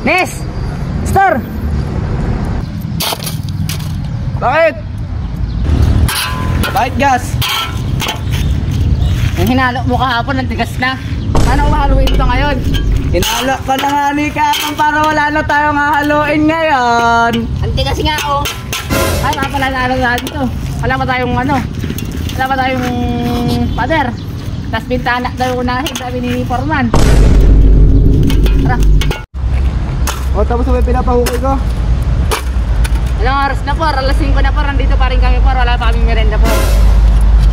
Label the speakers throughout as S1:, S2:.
S1: Nes! Store!
S2: Bakit? Bakit gas?
S1: Yung hinalo mo kahapon, ang tigas na. Paano mahaluin ito ngayon?
S2: Hinalo ko na nga ni Kakang para wala na tayong hahaluin ngayon.
S1: Ang tigas nga oh. Ay, mapala na natin ito. Wala pa tayong ano. Wala pa tayong pader. Tapos bintana daw unahin, sabi ni Foreman. Tara.
S2: O tapos may pinapahukay ko.
S1: Ilang oras na po, alas 5 na po. Nandito pa rin kami po, wala pa kaming merenda po.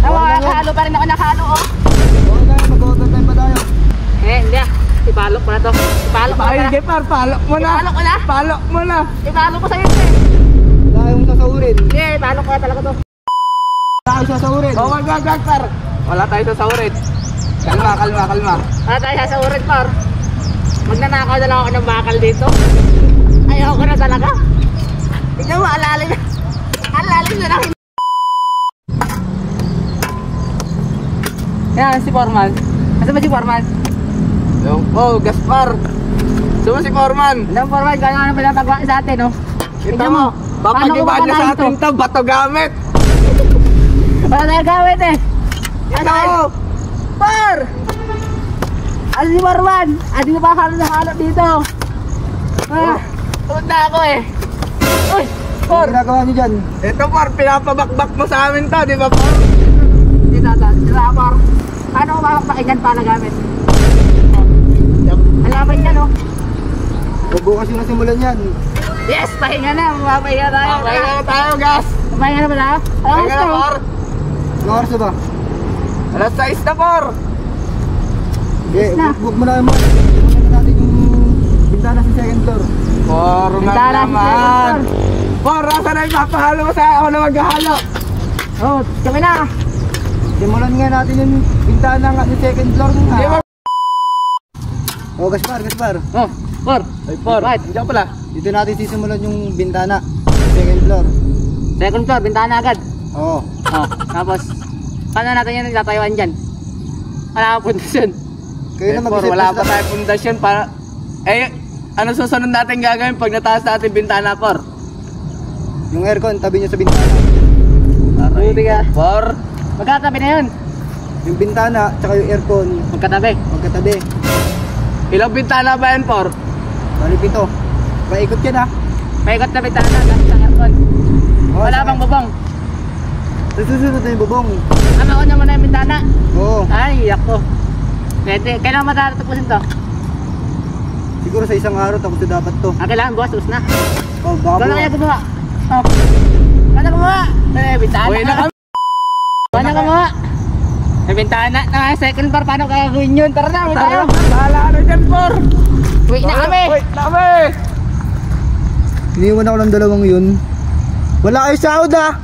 S1: Nakahalo pa rin ako, nakahalo oh.
S2: Okay tayo, mag-overtime pa tayo.
S1: Hindi ah. Ipalok mo na to. Ipalok mo na.
S2: Ay, palok mo na.
S1: Ipalok mo na.
S2: Palok mo na.
S1: Ipalok ko sa'yo eh.
S2: Wala yung sasaurin.
S1: Hindi, ipalok ko na talaga to.
S2: Wala tayo sasaurin. Oh my God, Doctor. Wala tayo sasaurin. Kalma, kalma, kalma.
S1: Wala tayo sasaurin par. Magnanakaw na lang ako ng bakal dito. Ayaw ko na talaga. Tignan mo, alalim na. Alalim na lang. Yan, si Foreman. Nasaan ba si Foreman?
S2: Oh, Gaspar. Suma si Foreman.
S1: Alam Foreman, kaya nga pinapagawa sa atin, no?
S2: Kita mo, papag-iba niya sa atin ito, bato gamit.
S1: Wala tayo gamit eh.
S2: Ito!
S1: Par! Ano si Foreman? Ano yung halo dito? Tawad na ako eh. Uy! Par!
S2: Ano ginagawa niyo dyan? Ito Par, pinapabakbak mo sa amin to, di ba Par?
S1: Hindi tata, sila Par. Paano ko mapakpakin yan para gamit? Alaman niya no?
S2: Bukas yung nasimulan yan.
S1: Yes! Pahinga na! Mapahinga tayo!
S2: Pahinga na tayo, gas!
S1: Pahinga na ba tayo?
S2: Pahinga na, Par! Anong oras na ba? Alas 6 na, Par! Okay, huwag mo na yung mga. Huwag natin yung bintana sa second floor. Foreman naman! Par, nasa na yung papahalo mo sa ako na maghahalo?
S1: Oh, kami na!
S2: Simulan nga natin yung bintana nga sa second floor mo nga. Oh, Gaspar, Gaspar.
S1: Oh, Par!
S2: Ay, Par, diyan pala. Dito natin sisimulan yung bintana sa second floor.
S1: Second floor, bintana agad.
S2: Oo.
S1: Oh, tapos paano natin yan nagtatayuan dyan? Wala ka pundasyon.
S2: Kayo na mag-isip. Wala pa tayo pundasyon para. Eh, ano susunod natin gagawin pag nataas natin bintana, Par? Yung aircon, tabi nyo sa bintana.
S1: Buti ka.
S2: Par?
S1: Magkatabi na yun.
S2: Yung bintana, tsaka yung aircon.
S1: Magkatabi.
S2: Magkatabi. Ilang bintana ba yan, Par? Bali 7. Paikot yan ha.
S1: Paikot na bintana tapos sa aircon. Wala bang bubong?
S2: Susunod na yung bubong.
S1: Mauna mo na yung bintana.
S2: Oo.
S1: Ay, iyak ko. Pwede. Kailangan matatapusin to?
S2: Siguro sa isang araw tapos na dapat to.
S1: Kailangan bukas, tapos na.
S2: Oh, baka
S1: Kailangan kaya gumawa. Oh. Kaya gumawa. Bintana.
S2: Uy na kami.
S1: Kaya gumawa. May bintana na second floor. Paano gagawin yun? Tara na, tayo.
S2: Bahala na dyan, Par.
S1: Wait na kami.
S2: Wait na kami. Iniwan ako ng dalawang yun. Wala kayo sahod ah.